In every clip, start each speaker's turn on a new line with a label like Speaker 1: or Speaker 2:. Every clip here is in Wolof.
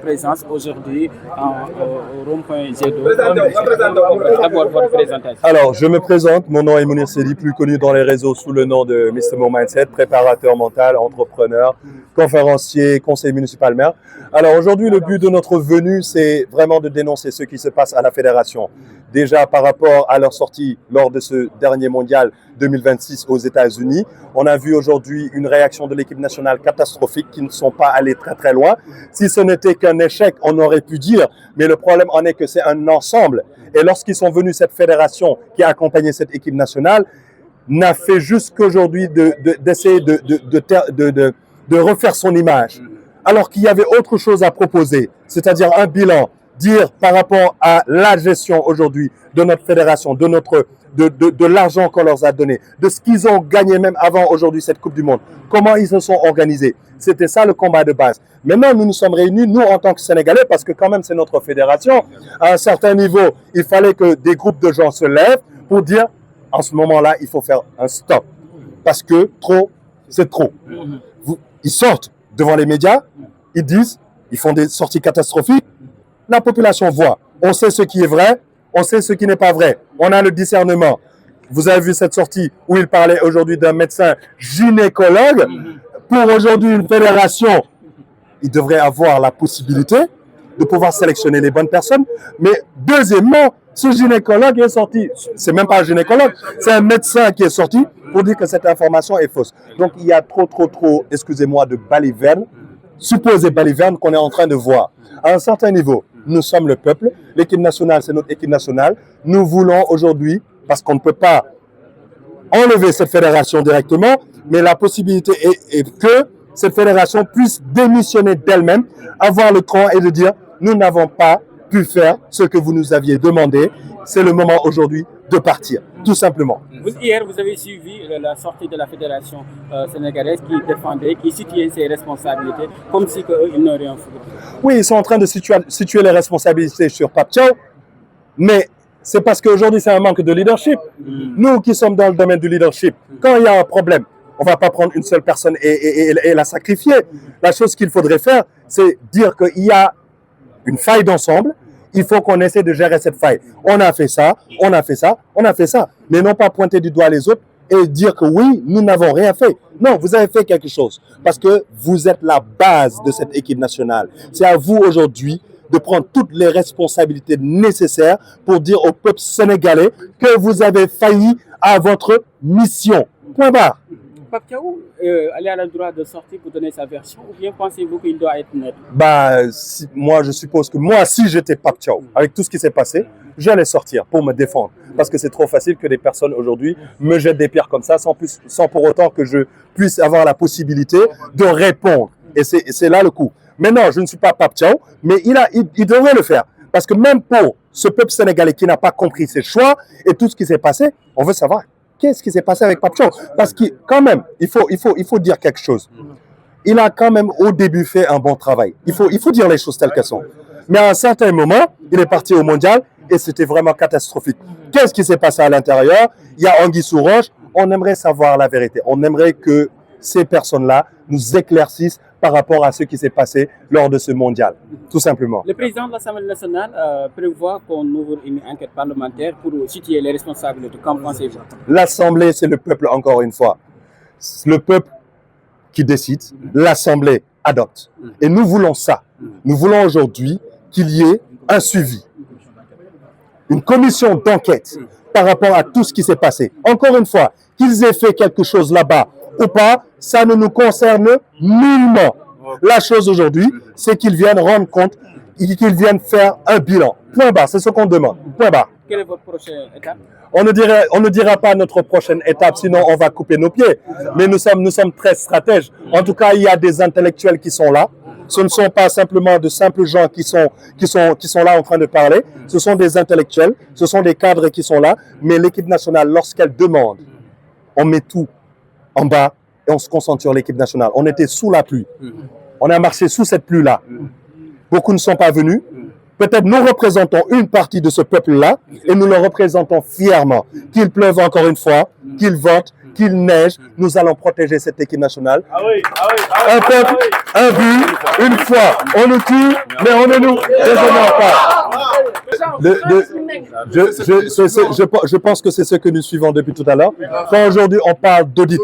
Speaker 1: présence aujourd'hui au rond-point G2. D'abord, votre présentation.
Speaker 2: Alors, je me présente. Mon nom est Mounir Sedi, plus connu dans les réseaux sous le nom de Mr. Mo Mindset, préparateur mental, entrepreneur, conférencier, conseiller municipal maire. Alors, aujourd'hui, le but de notre venue, c'est vraiment de dénoncer ce qui se passe à la fédération. Déjà, par rapport à leur sortie lors de ce dernier mondial 2026 aux États-Unis, on a vu aujourd'hui une réaction de l'équipe nationale catastrophique qui ne sont pas allés très très loin. Si ce n'était qu'un échec, on aurait pu dire, mais le problème en est que c'est un ensemble. Et lorsqu'ils sont venus, cette fédération qui a accompagné cette équipe nationale n'a fait juste qu'aujourd'hui d'essayer de refaire son image. Alors qu'il y avait autre chose à proposer, c'est-à-dire un bilan, dire par rapport à la gestion aujourd'hui de notre fédération, de l'argent qu'on leur a donné, de ce qu'ils ont gagné même avant aujourd'hui cette Coupe du Monde, comment ils se sont organisés. C'était ça le combat de base. Maintenant, nous nous sommes réunis, nous en tant que Sénégalais, parce que quand même c'est notre fédération. À un certain niveau, il fallait que des groupes de gens se lèvent pour dire, en ce moment-là, il faut faire un stop. Parce que trop, c'est trop. Ils sortent devant les médias, ils disent, ils font des sorties catastrophiques. La population voit. On sait ce qui est vrai, on sait ce qui n'est pas vrai. On a le discernement. Vous avez vu cette sortie où il parlait aujourd'hui d'un médecin gynécologue. Pour aujourd'hui une fédération, il devrait avoir la possibilité de pouvoir sélectionner les bonnes personnes. Mais deuxièmement, ce gynécologue est sorti. C'est même pas un gynécologue, c'est un médecin qui est sorti pour dire que cette information est fausse. Donc il y a trop, excusez-moi, de balivernes, supposées balivernes qu'on est en train de voir. À un certain niveau, nous sommes le peuple. L'équipe nationale, c'est notre équipe nationale. Nous voulons aujourd'hui, parce qu'on ne peut pas enlever cette fédération directement, mais la possibilité est que cette fédération puisse démissionner d'elle-même, avoir le cran et de dire « Nous n'avons pas pu faire ce que vous nous aviez demandé. C'est le moment aujourd'hui de partir, tout simplement. »
Speaker 1: Hier, vous avez suivi la sortie de la fédération sénégalaise qui défendait, qui situait ses responsabilités, comme si ils n'ont rien fait.
Speaker 2: Oui, ils sont en train de situer les responsabilités sur Pape Thiaw, mais c'est parce qu'aujourd'hui, c'est un manque de leadership. Nous qui sommes dans le domaine du leadership, quand il y a un problème, on ne va pas prendre une seule personne et la sacrifier. La chose qu'il faudrait faire, c'est dire qu'il y a une faille d'ensemble. Il faut qu'on essaie de gérer cette faille. On a fait ça, on a fait ça, on a fait ça. Mais non pas pointer du doigt les autres et dire que oui, nous n'avons rien fait. Non, vous avez fait quelque chose parce que vous êtes la base de cette équipe nationale. C'est à vous aujourd'hui de prendre toutes les responsabilités nécessaires pour dire au peuple sénégalais que vous avez failli à votre mission. Point barre.
Speaker 1: Pape Thiaw, elle a le droit de sortir pour donner sa version ou bien pensez-vous qu'il doit être neutre?
Speaker 2: Moi, je suppose que moi, si j'étais Pape Thiaw, avec tout ce qui s'est passé, j'allais sortir pour me défendre. Parce que c'est trop facile que des personnes aujourd'hui me jettent des pierres comme ça sans pour autant que je puisse avoir la possibilité de répondre. Et c'est là le coup. Mais non, je ne suis pas Pape Thiaw, mais il devrait le faire. Parce que même pour ce peuple sénégalais qui n'a pas compris ses choix et tout ce qui s'est passé, on veut savoir qu'est-ce qui s'est passé avec Pape Thiaw. Parce que quand même, il faut dire quelque chose. Il a quand même au début fait un bon travail. Il faut dire les choses telles qu'elles sont. Mais à un certain moment, il est parti au mondial et c'était vraiment catastrophique. Qu'est-ce qui s'est passé à l'intérieur? Il y a anguille sous roche. On aimerait savoir la vérité. On aimerait que ces personnes-là nous éclaircissent par rapport à ce qui s'est passé lors de ce mondial, tout simplement.
Speaker 1: Le président de l'Assemblée nationale prévoit qu'on ouvre une enquête parlementaire pour situer les responsabilités. Qu'en pensez-vous?
Speaker 2: L'Assemblée, c'est le peuple, encore une fois. Le peuple qui décide, l'Assemblée adopte. Et nous voulons ça. Nous voulons aujourd'hui qu'il y ait un suivi, une commission d'enquête par rapport à tout ce qui s'est passé. Encore une fois, qu'ils aient fait quelque chose là-bas ou pas, ça ne nous concerne nullement. La chose aujourd'hui, c'est qu'ils viennent rendre compte, qu'ils viennent faire un bilan. Point barre, c'est ce qu'on demande. Point barre.
Speaker 1: Quelle est votre prochaine étape?
Speaker 2: On ne dira pas notre prochaine étape, sinon on va couper nos pieds. Mais nous sommes très stratèges. En tout cas, il y a des intellectuels qui sont là. Ce ne sont pas simplement de simples gens qui sont là en train de parler. Ce sont des intellectuels, ce sont des cadres qui sont là. Mais l'équipe nationale, lorsqu'elle demande, on met tout en bas et on se concentre sur l'équipe nationale. On était sous la pluie. On a marché sous cette pluie-là. Beaucoup ne sont pas venus. Peut-être nous représentons une partie de ce peuple-là et nous le représentons fièrement. Qu'il pleuve encore une fois, qu'il vote, qu'il neige, nous allons protéger cette équipe nationale. Un peuple, un but, une fois. On nous tue, mais on ne nous déshonore pas. Je pense que c'est ce que nous suivons depuis tout à l'heure. Quand aujourd'hui on parle d'audit,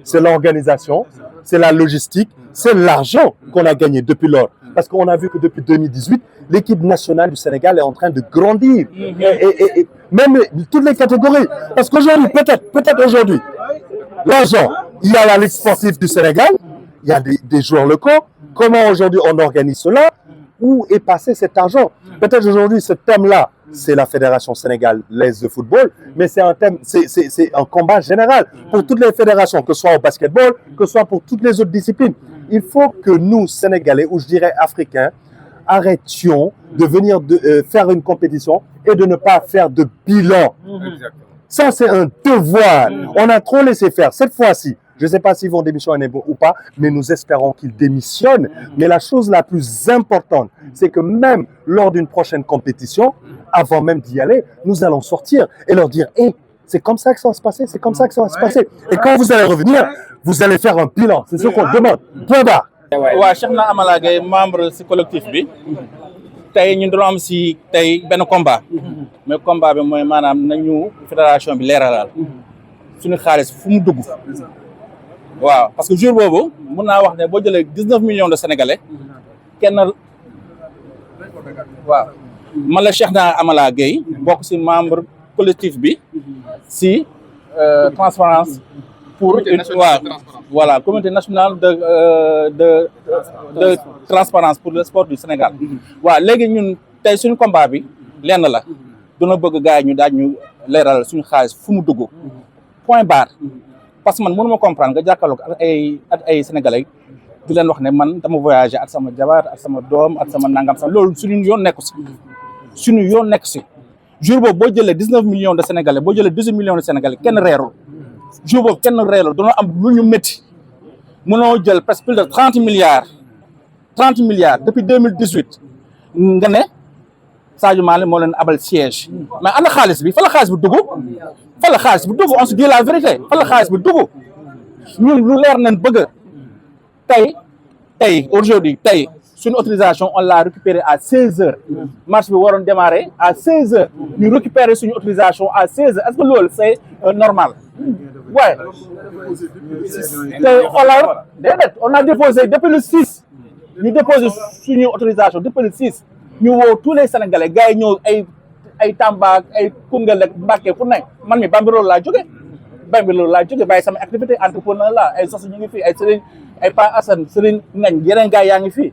Speaker 2: c'est l'organisation, c'est la logistique, c'est l'argent qu'on a gagné depuis lors. Parce qu'on a vu que depuis 2018, l'équipe nationale du Sénégal est en train de grandir. Et même toutes les catégories. Parce qu'aujourd'hui, peut-être aujourd'hui, l'argent, il y a la Ligue sportive du Sénégal, il y a des joueurs locaux. Comment aujourd'hui on organise cela? Où est passé cet argent? Peut-être aujourd'hui, ce thème-là, c'est la Fédération sénégalaise de football, mais c'est un thème, c'est un combat général pour toutes les fédérations, que ce soit au basketball, que ce soit pour toutes les autres disciplines. Il faut que nous, Sénégalais, ou je dirais Africains, arrêtions de venir faire une compétition et de ne pas faire de bilan. Ça, c'est un devoir. On a trop laissé faire. Cette fois-ci, je ne sais pas s'ils vont démissionner ou pas, mais nous espérons qu'ils démissionnent. Mais la chose la plus importante, c'est que même lors d'une prochaine compétition, avant même d'y aller, nous allons sortir et leur dire hey, c'est comme ça que ça va se passer, c'est comme ça que ça va se passer. Et quand vous allez revenir, vous allez faire un bilan. C'est ce qu'on demande. Point barre.
Speaker 3: waaw Cheikhna Amala Gaye membre si collectif bi tey ñun dañoo am si tey benn combat mais combat bi mooy maanaam nañu fédération bi leeralal suñu xaalis fu mu dugg waaw parce que jour boobu mun naa wax ne boo jëlee 19 millions de sénégalais kenn waaw man la Cheikhna Amala Gaye bokk si membre collectif bi si transparence pour waaw voilà comité national de transparence pour le sport du Sénégal waaw léegi ñun tey suñu combat bi lenn la duna bëgg gars yi ñu daaj ñu leeral suñu xaalis fu mu dugg point barre parce que man mënu ma comprendre nga jàkkaarloog ak ay sénégalais di leen wax ne man dama voyager ak sama jabar ak sama doom ak sama nangam sama loolu suñu yoon nekku si jour boobu boo jëlee 19 millions de sénégalais boo jëlee 18 millions de sénégalais kenn reerul jour boobu kenn reelul dañoo am lu ñu métti mënoo jël presque plus de 30 milliards depuis 2018 nga ne Sadio Mané moo leen abal siège mais ana xaalis bi fa la xaalis bi dugg on se dit la vérité fa la xaalis bi dugg ñun lu leer nañ bëgg tey aujourd'hui suñu autorisation on l'a récupéré à 16h marche bi waroon démarrer à 16h ñu récupérer suñu autorisation à 16h est-ce que loolu c'est normal ouais on a déposé depuis le 6 ñu déposé suñu autorisation depuis le 6 ñu woo tous les sénégalais gars yi ñëw ay Tamba ay Koungheul ak Mbacké fu nekk man mi Bambilor laa jóge bàyyi sama activité entrepreneur la ay sos ñu ngi fii ay Serigne ay Pa Assane Serigne Ngagne yeneen gars yaa ngi fii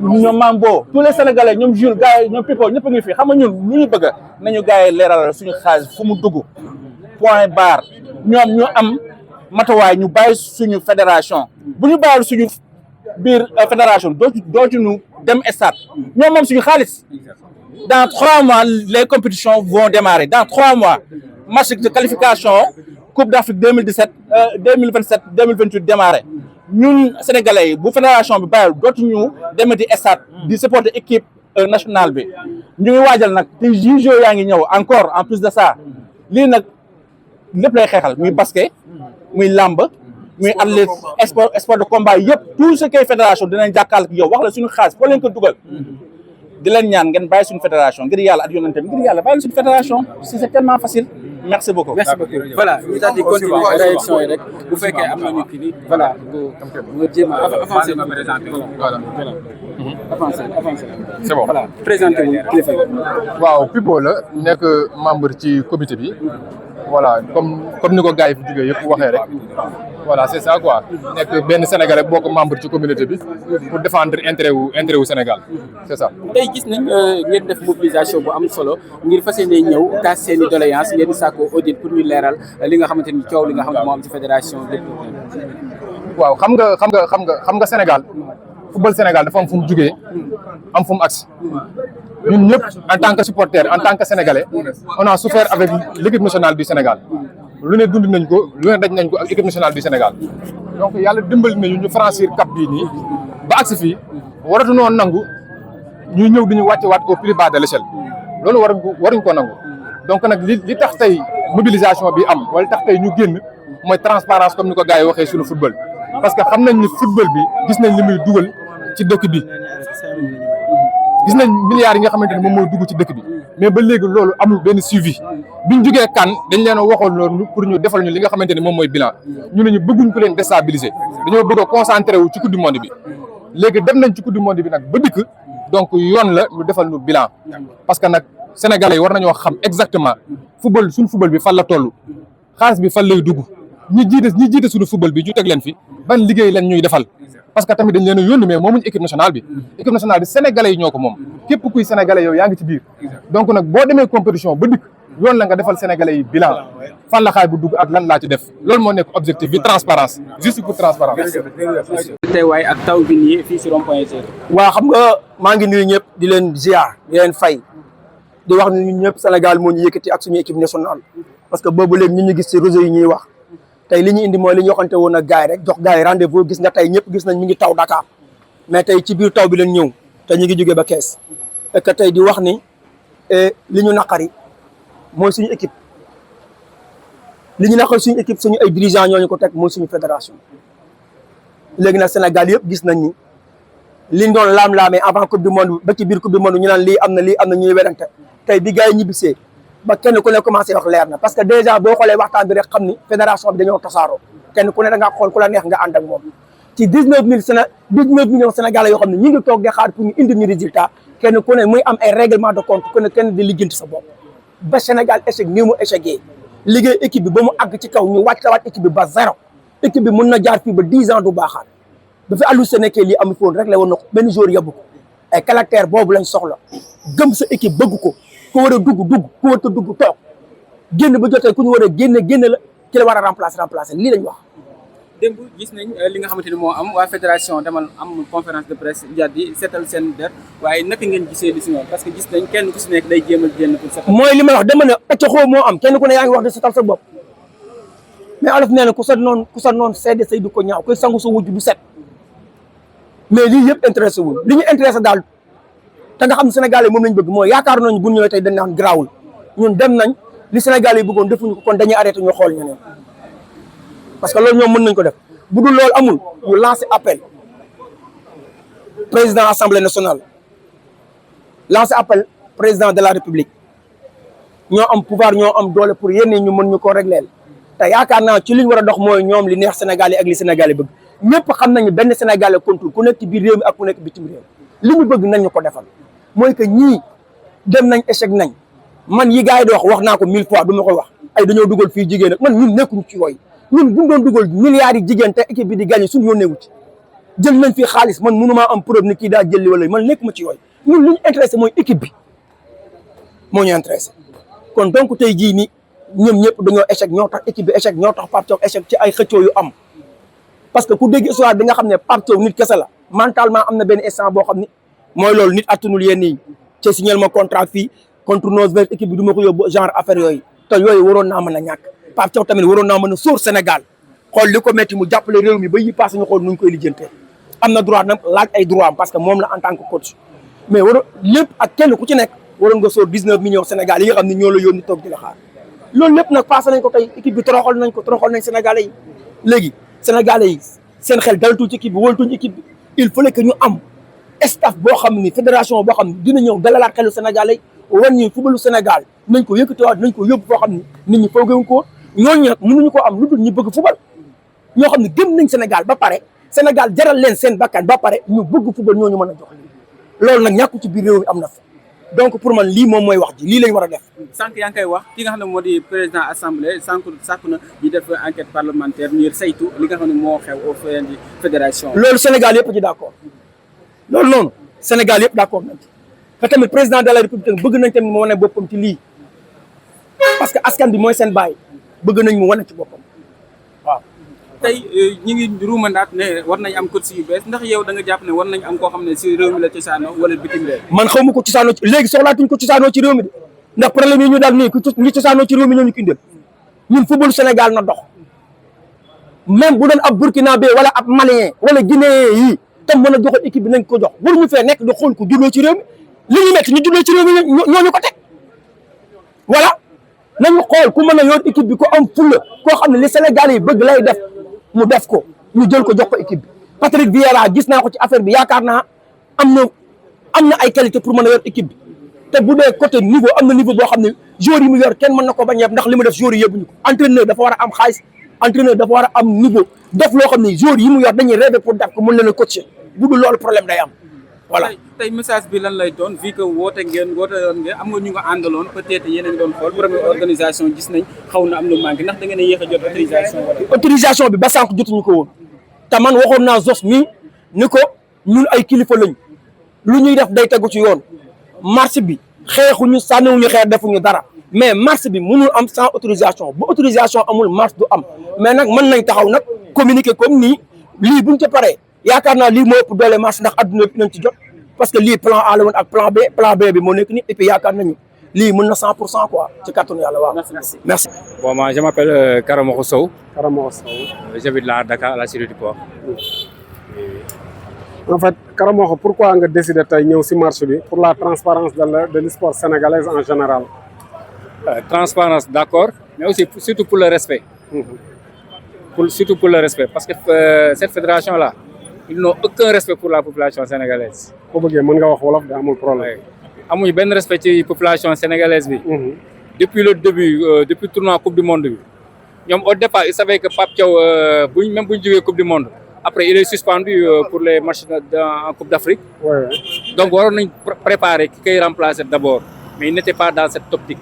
Speaker 3: ñoom Mambo tous les sénégalais ñoom Jules gars yi ñoom Pipo ñëpp a ngi fii xam nga ñun lu ñu bëgg nañu gars yi leeral suñu xaalis fu mu dugg point barre ñoom ñu am matuwaay ñu bàyyi suñu fédération bu ñu bàyyi suñu biir fédération dootu ñu dem stade ñoom moom suñu xaalis dans 3 mois les compétitions vont démarrer dans 3 mois match de qualification Coupe d'Afrique 2027 2028 démarrer ñun sénégalais yi bu fédération bi bàyyil dootuñu demati stade di supporter équipe nationale bi ñu ngi waajal nag te JO yaa ngi ñëw encore en plus de ça lii nag lépp lay xeexal muy basket muy lamb muy athlète sport de combat yëpp tout ce qui est fédération dinañ jàkkaarloo ak yow wax la suñu xaalis foo leen ko dugal di leen ñaan ngeen bàyyi suñu fédération ngir yàlla ak yonente bi ngir yàlla bàyyi suñu fédération si c'est tellement facile merci beaucoup.
Speaker 1: voilà ñu daal di continuer réaction yi rek bu fekkee am nañu kii bi voilà nga jéem a avancer avancer
Speaker 4: c'est bon
Speaker 1: voilà présenté wu kilifa yi.
Speaker 4: waaw Pipo la nekk membre ci comité bi voilà comme ni ko gars yi fi jógee yëpp waxee rek voilà c'est ça quoi nekk benn Sénégalais bokk membre ci communauté bi pour défendre intérêt wu Sénégal c'est ça.
Speaker 1: tey gis nañ ngeen def mobilisation bu am solo ngir fas yéene ñëw taas seen i doléance ngeen di sàkku audit pour ñu leeral li nga xamante ni coow li nga xam ne moo am ci fédération bi.
Speaker 4: waaw xam nga Sénégal football Sénégal dafa am fu mu jugee am fu mu agsi ñun ñëpp en tant que supporter en tant que sénégalais on a souffert avec l'équipe nationale du Sénégal lu ne dund nañ ko lu ne daj nañ ko ak équipe nationale du Sénégal donc yàlla dimbali nañu ñu franchir cap bii nii ba agsi fii waratuñoo nangu ñuy ñëw di ñu wàcce waat au plus bas de l'échelle loolu waruñ ko nangu donc nag li tax tey mobilisation bi am wala tax tey ñu génn mooy transparence comme ni ko gars yi waxee suñu football parce que xam nañ ni football bi gis nañ li muy dugal ci dëkk bi gis nañ milliards yi nga xamante ne moom mooy dugg ci dëkk bi mais ba léegi loolu amul benn suivi biñ jógee CAN dañ leen a waxoon loolu pour ñu defal ñu li nga xamante ne moom mooy bilan ñu ne ñu bëgguñ ko leen déstabiliser dañoo bëgg a concentré wu ci coupe du monde bi léegi dem nañ ci coupe du monde bi nag ba dikk donc yoon la ñu defal ñu bilan parce que nag sénégalais yi war nañoo xam exactement football suñu football bi fan la toll xaalis bi fan lay dugg ñi jiite suñu football bi ñu teg leen fi ban liggéey leen ñuy defal parce que tamit dañ leen a yónni mais moomuñu équipe nationale bi sénégalais yi ñoo ko moom képp kuy sénégalais yow yaa ngi ci biir donc nag boo demee compétition ba dikk yoon la nga defal sénégalais yi bilan fan la xaay bu dugg ak lan laa ci def loolu moo nekk objectif bi transparence juste pour transparence
Speaker 1: teewaay ak taw bi nii fii si rond-point
Speaker 5: waa xam nga maa ngi nuyu ñëpp di leen ziar di leen fay di wax ni ñun ñëpp Sénégal moo ñu yëkkati ak suñu équipe nationale parce que boobu léegi ñu gis ci réseau yi ñuy wax tey li ñu indi mooy li ñu waxante woon ak gars yi rek jox gars yi rendez-vous gis nga tey ñëpp gis nañ mi ngi taw Dakar mais tey ci biir taw bi leen ñëw te ñu ngi jógee ba Kees et que tey di wax ni li ñu naqari mooy suñu équipe li ñu naqari suñu équipe suñu ay dirigeants ñooñu ko teg mooy suñu fédération léegi nag Sénégal yëpp gis nañ ni liñ doon laam-laamee avant coupe du monde ba ci biir coupe du monde ñu naan lii am na ñuy werante tey bi gars yi ñibbisee ba kenn ku ne commencé wax leer na parce que déjà boo xoolee waxtaan bi rek xam ni fédération bi dañoo tasaaroo kenn ku ne da ngaa xool ku la neex nga ànd ak moom ci 19 millions Sénégalais yoo xam ne ñi ngi toog di xaar pour ñu indi ñu résultat kenn ku ne muy am ay règlement de compte ku ne kenn di lijjanti sa bopp ba Sénégal échec nii mu échecgee liggéey équipe bi ba mu àgg ci kaw ñu wàccawaat équipe bi ba zéro équipe bi mën na jaar fii ba 10 ans du baaxaat ba fi Aliou Cissé nekkee lii amu foon rek la woon na benn jour yóbbu ko ay caractère boobu lañ soxla gëm sa équipe bëgg ko ku war a dugg ku war a dugg toog génn ba jotee ku ñu war a génne la ki la war a remplacer lii lañ wax.
Speaker 1: démb gis nañ li nga xamante ni moo am waa fédération demal am conférence de presse jàddi seetal seen der waaye naka ngeen gisee li si ñoom parce que gis nañ kenn ku si nekk day jéem a génn pour seetal.
Speaker 5: mooy li ma wax dama ne pàccaxoo moo am kenn ku ne yaa ngi wax de seetal sa bopp mais olof nee na ku sa noon seede say du ko ñaaw koy sangu sa wujj du set mais lii yëpp intéressé wul li ñu intéressé daal te nga xam ne Sénégalais moom lañ bëgg mooy yaakaar nañu bu ñu ñëwee tey dañ naan garaawul ñun dem nañ li Sénégalais yi bëggoon defuñu ko kon dañuy arrêté ñu xool ñeneen parce que loolu ñoom mën nañ ko def bu dul loolu amul ñu lancer appel président assemblée nationale lancer appel président de la république ñoo am pouvoir ñoo am doole pour yenn ñu mën ñu ko régleel te yaakaar naa ci li ñu war a dox mooy ñoom li neex Sénégalais ak li Sénégalais bëgg ñëpp xam nañu benn Sénégalais contour ku nekk ci biir réew mi ak ku nekk bitim réew li ñu bëgg nañ ñu ko defal mooy que ñii dem nañ échec nañ man yi gars yi di wax naa ko 1000 fois du ma koy wax ay dañoo dugal fii jigéen ak man ñun nekkuñu ci yooyu ñun buñ doon dugal milliards yi jigéen te équipe bi di gagné suñu yoon newu ci jël nañ fii xaalis man mënumaa am preuve ni kii daa jëli wala man nekkuma ci yooyu ñun li ñu intéressé mooy équipe bi moo ñu intéressé kon donc tey jii ni ñoom ñëpp dañoo échec ñoo tax équipe bi échec ñoo tax Pape Thiaw échec ci ay xëccoo yu am parce que ku dégg histoire bi nga xam ne Pape Thiaw nit kese la mentalement am na benn instant boo xam ni mooy loolu nit attanul yenn yi ci signal ma contrat fii contre nos vers équipe bi du ma ko yóbbu genre affaire yooyu te yooyu waroon naa mën a ñàkk Pape Thiaw tamit waroon naa mën a sóor Sénégal xool li ko metti mu jàppale réew mi ba yi passé ñu xool nuñ koy lijjantee am na droit nag laaj ay droit am parce que moom la en tant que coach mais lépp ak kenn ku ci nekk waroon nga sóor 19 millions Sénégal yi nga xam ne ñoo la yónni toog di la xaar loolu lépp nag passé nañ ko tey équipe bi toroxal nañ Sénégalais yi léegi Sénégalais yi seen xel dalatuñ ci équipe bi wóolatuñ équipe bi il fallait que ñu am staff boo xam ni fédération boo xam ni dina ñëw dalalaat xelu Sénégalais yi wan ñi footballu Sénégal nañ ko yëkkatiwaat nañ ko yóbbu foo xam ni nit ñi foogewuñ ko ñooñu nag mënuñu ko am lu dul ñu bëgg football ñoo xam ne gëm nañ Sénégal ba pare Sénégal jaral leen seen bakkan ba pare ñu bëgg football ñooñu mën a jox loolu nag ñàkku ci biir réew mi am na fa donc pour man lii moom mooy wax ji lii lañ war a def.
Speaker 1: sànq yaa ngi koy wax ki nga xam ne moo di président assemblée sàkku na ñu def enquête parlementaire ñu saytu li nga xam ne moo xew au fin de fédération.
Speaker 5: loolu Sénégal yëpp ci d' accord loolu noonu Sénégal yëpp d' accord nañ ci te tamit président de la république bëgg nañ tamit mu wane boppam ci lii parce que askan bi mooy seen baay bëgg nañ mu wane ci boppam waaw.
Speaker 1: tey ñi ngi ruumandaat ne war nañ am coach yu bees ndax yow da nga jàpp ne war nañ am koo xam ne si réew mi la cosaanoo wala bitim réew.
Speaker 5: man xaw ma ko cosaanoo ci léegi soxlaatuñ ko cosaanoo ci réew mi de ndax problème yi ñu daal nii li cosaanoo ci réew mi ñoo ñu ko indil ñun football Sénégal na dox même bu doon ab Burkinabé wala ab Malien wala Guinéen yi tam mën a joxoon équipe bi nañ ko jox waruñu fee nekk di xool ko juddoo ci réew mi li ñu nekk ñu juddoo ci réew mi ñoo ñu ko teg voilà nañu xool ku mën a yor équipe bi ko am fulla koo xam ne li Sénégal yi bëgg lay def mu def ko ñu jël ko jox ko équipe bi Patrick Vieira gis naa ko ci affaire bi yaakaar naa am na ay qualité pour mën a yor équipe bi te bu dee côté niveau am na niveau boo xam ne joueurs yi mu yor kenn mën na ko bañ a ndax li mu def joueurs yi yëbuñu ko entraîneur dafa war a am xaalis entraîneur dafa war a am niveau def loo xam ne joueurs yi mu yor dañuy rêver pour def ko mën leen a coacher bu dul loolu problème day am voilà.
Speaker 1: tey message bi lan lay doon vu que woote yoon ngeen am nga ñu nga àndaloon peut-être yeneen doon xool première organisation gis nañ xaw na am lu manqué ndax da ngeen a yéex a jot autorisation wala.
Speaker 5: autorisation bi ba sànq jotuñu ko woon te man waxoon naa Zos nii ni ko ñun ay kilifa lañ lu ñuy def day tegu ci yoon marche bi xeexuñu sànniwuñu xeex defuñu dara mais marche bi mënul am sans autorisation bu autorisation amul marche du am mais nag mën nañ taxaw nag communiquer comme nii lii buñ ca paree yaakaar naa lii moo ëpp doole marche ndax adduna bi nañ ci jot parce que lii plan A la woon ak plan B bi moo nekk nii et puis yaakaar nañu lii mën na 100% quoi ci kàttanu yàlla waaw. merci.
Speaker 6: Bon, moi je m'appelle Karamoko Sow.
Speaker 7: Karamoko Sow.
Speaker 6: J'habite là à Dakar, à la Cité du Port.
Speaker 7: En fait, Karamoko, pourquoi tu as décidé de venir aussi marché pour la transparence de l'e-sport sénégalaise en général?
Speaker 6: Transparence, d'accord, mais aussi surtout pour le respect. Surtout pour le respect, parce que cette fédération-là, ils n'ont aucun respect pour la population sénégalaise.
Speaker 7: Si vous voulez, vous avez un problème.
Speaker 6: Amuñu benn respect ci population sénégalaise bi. Depuis le début depuis le tournoi Coupe du Monde bi ñoom au départ ils savaient que Pape Thiaw même bu ñu jógee Coupe du Monde après il est suspendu pour les matchs en Coupe d'Afrique.
Speaker 7: Ouais.
Speaker 6: Donc waroon nañ préparer ki koy remplacer d'abord mais ils n'étaient pas dans cette optique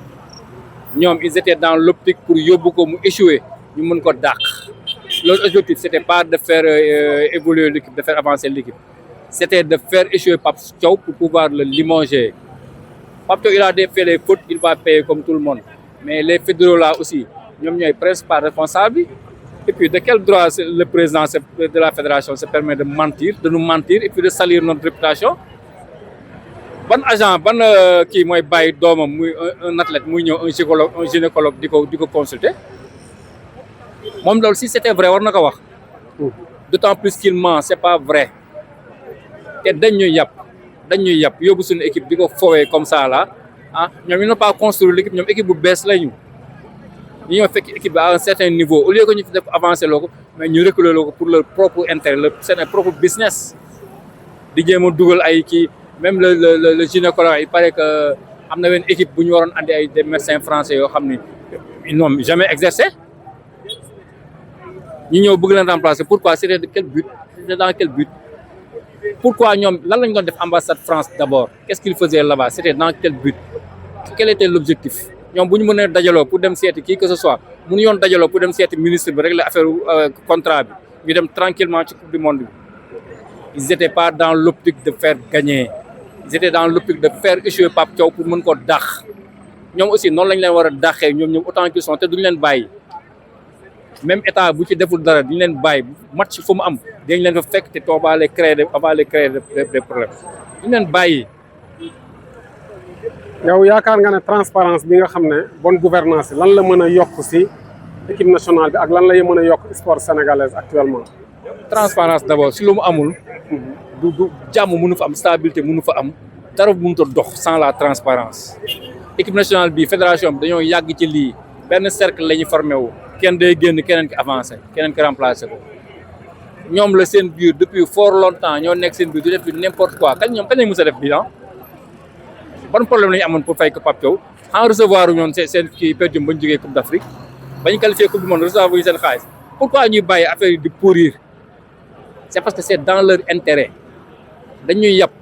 Speaker 6: ñoom ils étaient dans l'optique pour yóbbu ko mu échouer ñu mën ko dàq. Leur objectif c'était pas de faire évoluer l'équipe, de faire avancer l'équipe, c'était de faire échouer Pape Thiaw pour pouvoir le limoger. Pape Thiaw il a fait les fautes, il va payer comme tout le monde. Mais les fédéraux là aussi, ñoom ñooy principal responsable. Et puis de quel droit le président de la fédération se permet de mentir, de nous mentir et puis de salir notre réputation? Ban agent, ban kii mooy bàyyi doomam muy un athlète muy ñëw un gynécologue di ko consulter. Moom loolu si c'était vrai war na ko wax. D'autant plus qu'il ment, c'est pas vrai. te dañ ñuy yàpp yóbbu suñu équipe di ko foowee comme ça là ah ñoom ils n'ont pas construit l'équipe ñoom équipe bu bees lañu ñu ñoo fekk équipe bi à un certain niveau au lieu que ñu fi def avancer loo ko mais ñu reculer loo ko pour leur propre intérêt seen propre business di jéem a dugal ay kii même le gynécologue il paraît que am na benn équipe bu ñu waroon andi ay des médecins français yoo xam ni ils n'ont jamais exercé ñu ñëw bëgg leen remplacer pourquoi c'était de quel but c'était dans quel but pourquoi ñoom lan lañ doon def ambassade France d'abord qu'est-ce qu'ils faisaient là-bas c'était dans quel but quel était l'objectif ñoom bu ñu mënee dajaloo pour dem seeti qui que ce soit mënu yoon dajaloo pour dem seeti ministre bi régler affaire contrat bi ñu dem tranquillement ci coupe du monde bi ils étaient pas dans l'optique de faire gagner ils étaient dans l'optique de faire échouer Pape Thiaw pour mën ko dàq ñoom aussi noonu lañ leen war a dàqee ñoom autant qu'ils sont te duñu leen bàyyi même état bu ci deful dara duñu leen bàyyi match fu mu am dañ leen fa fekk te avant les créer des problèmes duñu leen bàyyi.
Speaker 7: yow yaakaar nga ne transparence bi nga xam ne bonne gouvernance lan la mën a yokk ci équipe nationale bi ak lan lay mën a yokk sport sénégalaise actuellement.
Speaker 6: transparence d'abord si lu mu amul. du jàmm mënu fa am stabilité mënu fa am dara mënut a dox sans la transparence équipe nationale bi fédération bi dañoo yàgg ci lii benn cercle la ñu formé wu. kenn day génn keneen ki avancé keneen ki remplacé ko ñoom la seen biir depuis fort longtemps ñoo nekk seen biir du def n'importe quoi kañ lañ mës a def bilan ban problème la ñu amoon pour fay ko Pape Thiaw en recevoir ñoon seen kii perdum bañ jógee Coupe d'Afrique bañ qualifié Coupe du Monde recevoir ñu seen xaalis pourquoi ñuy bàyyi affaire yi di pourrir c'est parce que c'est dans leur intérêt dañuy yàpp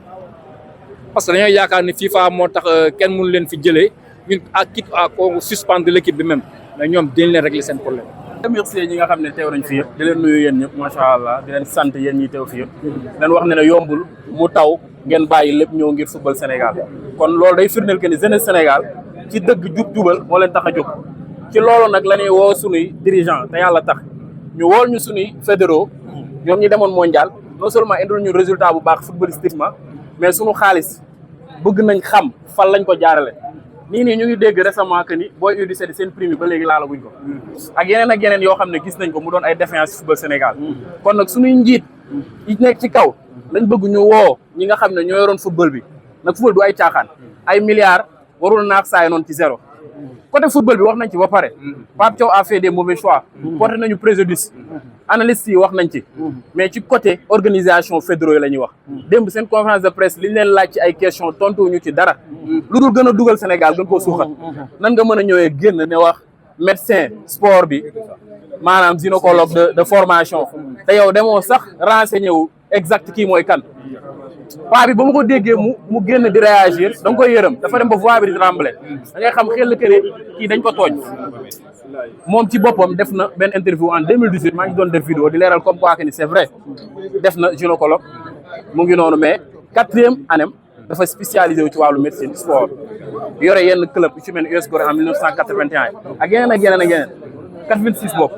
Speaker 6: parce que dañoo yaakaar ni FIFA moo tax kenn mënu leen fi jëlee ñun quitte à suspendre l'équipe bi même mais ñoom dañ leen régler seen problème.
Speaker 1: remercier ñi nga xam ne teew nañ fi yëpp di leen nuyu yéen ñëpp macha allah di leen sant yéen ñi teew fi yëpp leen wax ne yombul mu taw ngeen bàyyi lépp ñëw ngir football Sénégal kon loolu day firndeel que ni jeunesse Sénégal ci dëgg jubal moo leen tax a jóg ci loolu nag la ñuy woo sunuy dirigeant te yàlla tax ñu wool ñu sunuy fédéraux ñoom ñi demoon mondial non seulement indil ñu résultat bu baax footballistiquement mais sunu xaalis bëgg nañ xam fan lañ ko jaarale. nii ñu ngi dégg récemment que ni booy U17 seen prime yi ba léegi laalaguñ ko ak yeneen yoo xam ne gis nañ ko mu doon ay défiance football Sénégal kon nag suñuy njiit yi nekk ci kaw lañ bëgg ñu woo ñi nga xam ne ñoo yoroon football bi nag football du ay caaxaan ay milliards warul naax saay noonu ci zéro côté football bi wax nañ ci ba pare Pape Thiaw a fait des mauvais choix porté nañu préjudice analystes yi wax nañ ci mais ci côté organisation fédéraux yi la ñuy wax démb seen conférence de presse li ñu leen laaj ci ay questions tontuwuñu ci dara lu dul gën a dugal Sénégal gën koo suuxat nan nga mën a ñëwee génn ne wax médecin sport bi maanaam gynécologue de formation te yow demoo sax renseigné wu exact kii mooy kan paa bi ba ma ko déggee mu génn di réagir da nga koy yërëm dafa dem ba voix bi di trembler da ngay xam xel que ne kii dañ ko tooñ moom ci boppam def na benn interview en 2018 maa ngi doon def vidéo di leeral comme quoi que ni c'est vrai def na gynécologue mu ngi noonu mais 4e année dafa spécialisé wu ci wàllu médecine sport yore yenn club yu ci mel ni US Gorée en 1981 ak yeneen ak yeneen ak yeneen 86 bopp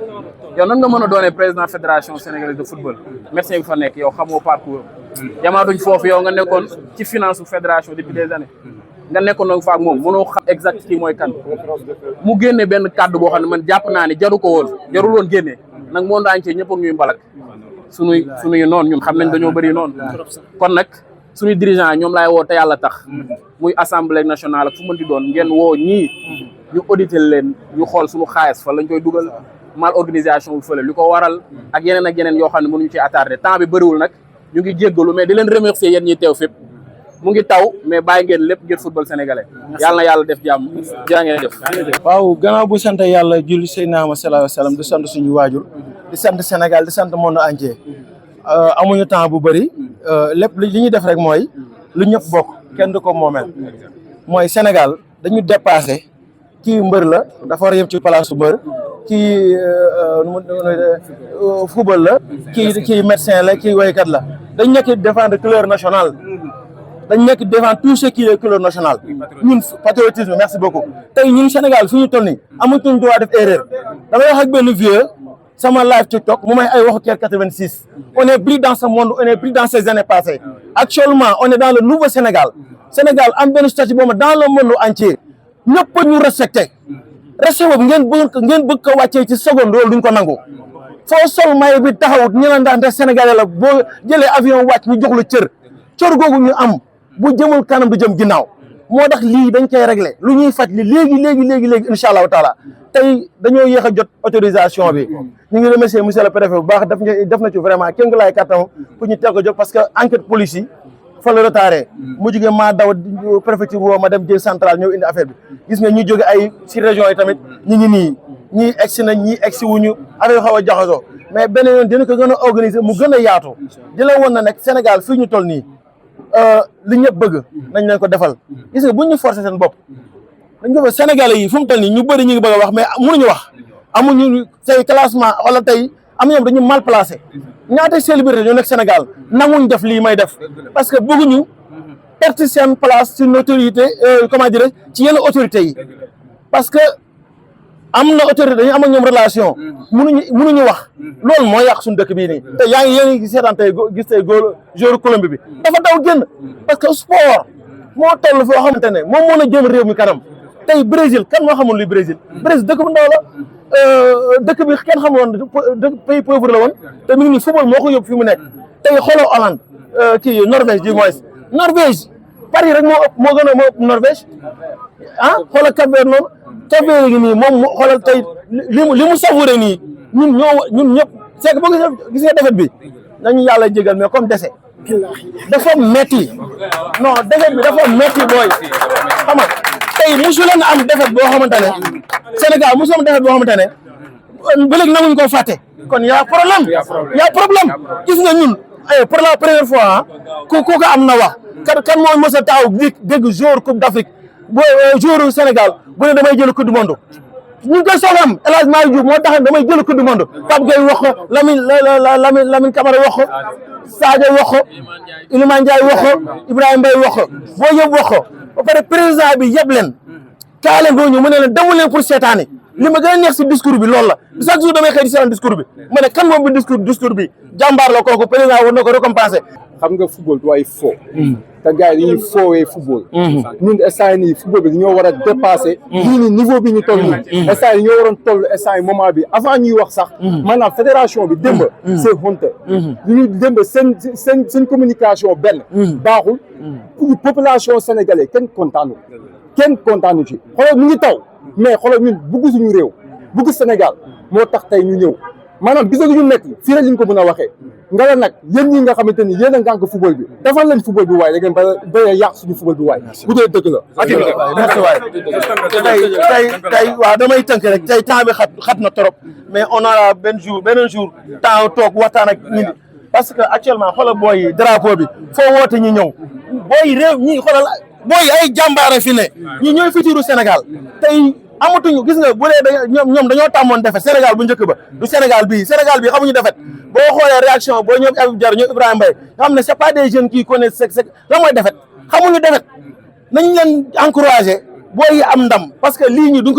Speaker 1: yow nan nga mën a doonee président fédération sénégalaise de football médecin bi fa nekk yow xamoo parcours yamaatuñ foofu yow nga nekkoon ci finance su fédération depuis des années nga nekkoon nag fa ak moom mënoo xam exact kii mooy kan mu génne benn kàddu boo xam ne man jàpp naa ni jaru ko woon jarul woon génnee nag moo daañu ñëpp ak ñuy mbalak sunuy noonu ñun xam nañ dañoo bëri noonu kon nag suñuy dirigeant ñoom laay woo te yàlla tax muy assemblée nationale ak fu mënti doon ngeen woo ñii ñu auditer leen ñu xool suñu xaalis fa lañ koy dugal mal organisation bu fële li ko waral ak yeneen yoo xam ne mënuñu ci attardé temps bi bëriwul nag ñu ngi jéggalu mais di leen remercier yéen ñi teew fépp mu ngi taw mais bàyyi ngeen lépp ngir football sénégalais yàlla na yàlla def jàmm jaa ngeen def.
Speaker 5: waaw gannaaw bu sant yàlla julli Seydina Muhammad sallallahu alayhi wa sallam di sant suñu waajur di sant Sénégal di sant monde entier amuñu temps bu bëri lépp li ñuy def rek mooy lu ñëpp bokk kenn du ko moomeel mooy Sénégal dañu dépassé kii mbër la dafa war a yem ci place su mbër kii football la kii médecin la kii woykat la dañ nekk défendre couleur nationale dañ nekk défendre tout ce qui est couleur nationale ñun patriotisme merci beaucoup tey ñun Sénégal fu ñu toll nii amatuñ droit def erreur damay wax ak benn vieux sama live TikTok mu may ay waxu keer 86 on est plus dans ce monde on est plus dans ces années passées actuellement on est dans le nouveau Sénégal am benn statut boobu dans le monde entier ñëpp ñu respecté boobu ngeen bëgg ko wàccee ci seconde loolu duñ ko nangu foo sol may bi taxawut ñu naan ndax Sénégalais la boo jëlee avion wàcc ñu jox la cër googu ñu am bu jëmul kanam du jëm ginnaaw moo tax lii dañ koy réglé lu ñuy faj li léegi incha allahu taala tey dañoo yéex a jot autorisation bi ñu ngi remercier monsieur le préfet bu baax def na ci vraiment kéem laay kattan pour ñu teel ko jóg parce que enquête police yi fa la retardé mu jógee maa daw préfecture woo ma dem jël central ñëw indi affaire bi gis nga ñu jóge ay si région yi tamit ñu ngi nii ñii egsi nañ ñii egsi wuñu affaire xaw a jaxasoo mais beneen yoon dina ko gën a organiser mu gën a yaatu di la woon na nag Sénégal fii ñu toll nii li ñëpp bëgg nañ leen ko defal gis nga buñ ñu forcer seen bopp dañ ko fa Sénégalais yi fu mu toll nii ñu bëri ñu ngi bëgg a wax mais mënuñu wax amuñu say classement wala tey am ñoom dañu mal placé ñaata célébrité ñoo nekk Sénégal nanguñ def lii may def parce que bëgguñu perte seen place ci autorité comment dire ci yenn autorités yi parce que am na autorité dañu am ak ñoom relation mënuñu wax loolu moo yàq suñu dëkk bii nii te yaa ngi yéen ngi seetaan tey gis tey góor joueur Colombie bi dafa daw génn parce que sport moo toll foo xamante ne moom moo na jëm réew mi kanam tey Brésil kan moo xamul luy Brésil dëkk bu ndaw la dëkk bi kenn xamoon pays pauvre la woon te mi ngi nii football moo ko yóbbu fi mu nekk tey xooloo Hollande kii Norvège du moins Norvège Paris rek moo gën a moo ëpp Norvège xoolal Cap-Vert noonu Cap-Vert gi nii moom xoolal tey li mu savouré nii ñun ñëpp c'est que boo gis nga defet bi nañu yàlla jégal mais comme dese dafa metti non defet bi dafa metti booy xam nga tey mosu leen am defet boo xamante ne Sénégal mosu am defet boo xamante ne ba léegi nanguñ koo fàtte kon y a problème gis nga ñun pour la première fois ku ko am na wax kan moo mos a taxaw dégg jour Coupe d'Afrique boo jour Sénégal bu ne damay jël Coupe du monde ñu ngi koy soog am El Hadj Malick Diouf moo tax damay jël Coupe du monde Pape Gueye wax ko Lamine Camara wax ko Sadio wax ko Iliman Ndiaye wax ko Ibrahima Mbaye wax ko boo yëpp wax ko ba pare président bi yëpp leen kaa leen boo ñu mu ne leen demu leen pour seetaani li ma gën a neex si discours bi loolu la chaque jour damay xëy di seetaan discours bi ma ne kan moom bi discours bi jàmbaar la kooku président war na ko récompenser.
Speaker 8: xam nga football du ay fo te gars yi dañuy foowee football ñun instant nii football bi dañoo war a dépasser lii nii niveau bi ñu toll nii instant yi ñoo waroon toll instant yi moment bi avant ñuy wax sax maanaam fédération bi démb c'est honteux ñu démb seen communication benn baaxul pour population sénégalaise kenn kontaanu ci xoolal mu ngi taw mais xoolal ñun bëgg suñu réew bëgg Sénégal moo tax tey ñu ñëw maanaam gis nga ñu nekk fii rek li ñu ko mën a waxee nga la nag yéen ñi nga xamante ni yéen a ngànk football bi defal leen football bi waaye da ngeen ba yàq suñu football bi waaye bu dee dëgg la.
Speaker 5: merci waay tey waaw damay tënk rek tey temps bi xat na trop mais on a benn jour temps toog waxtaan ak nit ñi parce que actuellement xoolal booy drapeau bi foo woote ñu ñëw booy réew ñi xoolal booy ay jàmbaare fi ne ñi ñooy futur Sénégal tey amatuñu gis nga bu dee ñoom dañoo tàmmoon defet Sénégal bu njëkk ba du Sénégal bii xamuñu defet boo xoolee réaction boo ñoom Habib Diarra ñoom Ibrahima Mbaye nga xam ne c'est pas des jeunes qui connaissent sec la mooy defet xamuñu defet nañ leen encouragé booy yi am ndam parce que lii ñi duñ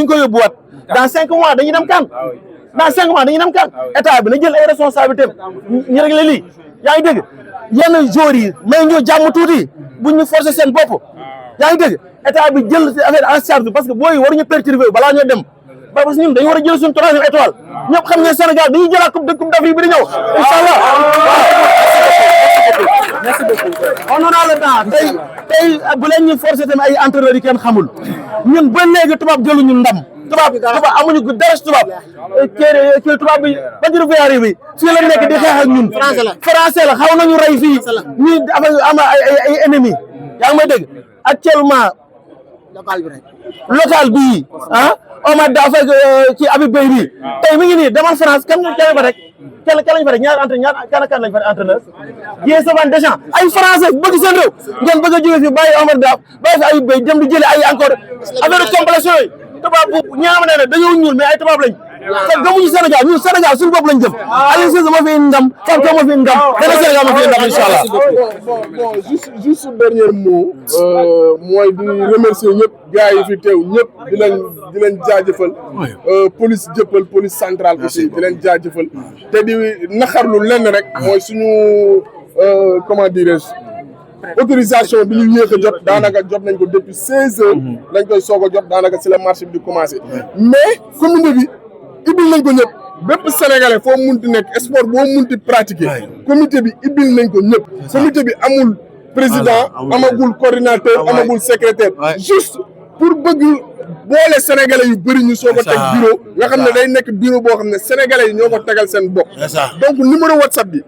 Speaker 5: ko yóbbuwaat dans 5 mois dañuy dem kan dans 5 mois dañuy dem kan état bi na jël ay responsabilités ñu réglé lii yaa ngi dégg yenn joueurs yi mais ñu jàmm tuuti buñ ñu forcer seen bopp yaa ngi dégg état bi jël affaire en charge parce que booy waruñu perturber balaa ñoo dem parce que ñun dañu war a jël suñu 3e étoile ñëpp xam ne Sénégal dañuy jëlaat coupe d'Afrique bi di ñëw inchallah merci beaucoup on a le temps tey bu leen ñu forcer tamit ay entraîneurs yi kenn xamul ñun ba léegi tubaab jëluñu ndam tubaab amuñu dara tubaab kii tubaab bi Badji Voyari bi fii la nekk di xeex ak ñun français la xaw nañu rey fii ñuy am ay ennemis yaa ngi may dégg actuellement local bii Omar Dafa ci Habib Beye bi tey mi ngi nii demal France kan fa rek kenn lañ fa rek ñaar kan lañ fa entraîneur Dieng Savan Deschamps ay français bëgg seen réew ngeen bëgg a jóge fi bàyyi Omar Dafa bàyyi fi Habib Beye dem di jëlee ay encore affaire de complexion yi tubaab bu ñaama ne dañoo ñuul mais ay tubaab lañ te gëmuñu Sénégal ñun Sénégal suñu bopp lañ jëm Aliou Cissé ma fi ndam Fanko ma fi ndam dana Sénégal ma fi ndam inchallah
Speaker 9: bon juste dernier mot mooy di remercier ñëpp gars yi fi teew ñëpp di leen jaajëfal police jëppal police centrale aussi di leen jaajëfal te di naxarlu lenn rek mooy suñu comment dirais-je autorisation bi ñu yéex a jot daanaka jot nañ ko depuis 16 heures lañ koy soog a jot daanaka si la marché bi di commencé mais commune bi ibil nañ ko ñëpp bépp sénégalais foo munti nekk sport boo munti pratiquer comité bi ibil nañ ko ñëpp comité bi amul président amagul coordinateur amagul secrétaire juste pour bëgg boole sénégalais yu bëri ñu soog a teg bureau nga xam ne day nekk bureau boo xam ne sénégalais yi ñoo ko tegal seen bopp donc numéro WhatsApp bi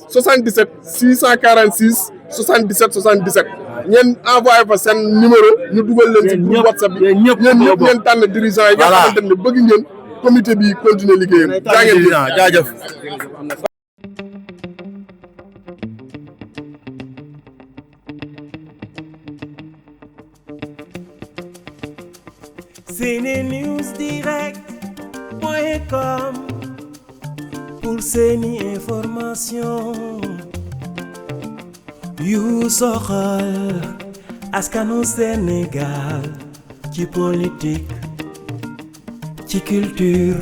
Speaker 9: 77 646 77 77 ngeen envoyé fa seen numéro ñu dugal leen ci groupe WhatsApp bi ñeen ñëpp ngeen tànn dirigeant yi nga xamante ne bëgg ngeen comité bi continuer liggéeyam
Speaker 5: jaajëf
Speaker 10: SeneNewsDirect.com pour seeni information yu soxal askanu Sénégal ci politique ci culture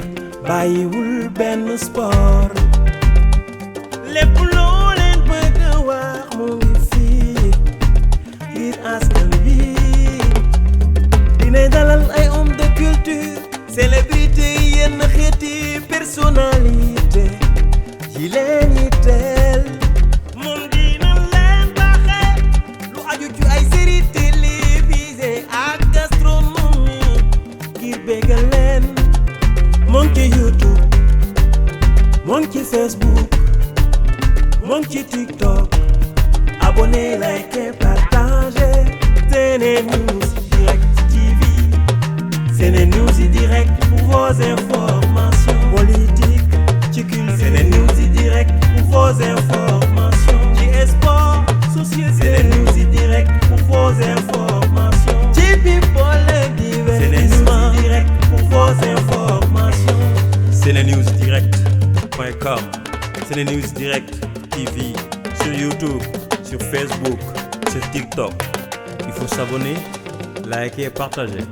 Speaker 10: bàyyiwul benn sport lépp loo leen bëgg wax mu ngi fii ngir askan bi dina dalal ay homme de culture célébrité yenn xeeti personnalité yi leen yi teel moom dina leen baxe lu aju ci ay série télévisée ak gastronomie ngir bégal leen moo ngi ci YouTube moo ngi ci Facebook moo ngi ci TikTok abonné like partagé SeneNews Direct TV SeneNews Direct pour vos informations politiques ci culture SeneNews Direct pour vos informations ci sport société SeneNews Direct pour vos informations ci people et divertissement SeneNews Direct pour vos informations SeneNewsDirect.com SeneNews Direct TV sur YouTube, sur Facebook, sur TikTok. Il faut s'abonner, liker et partager.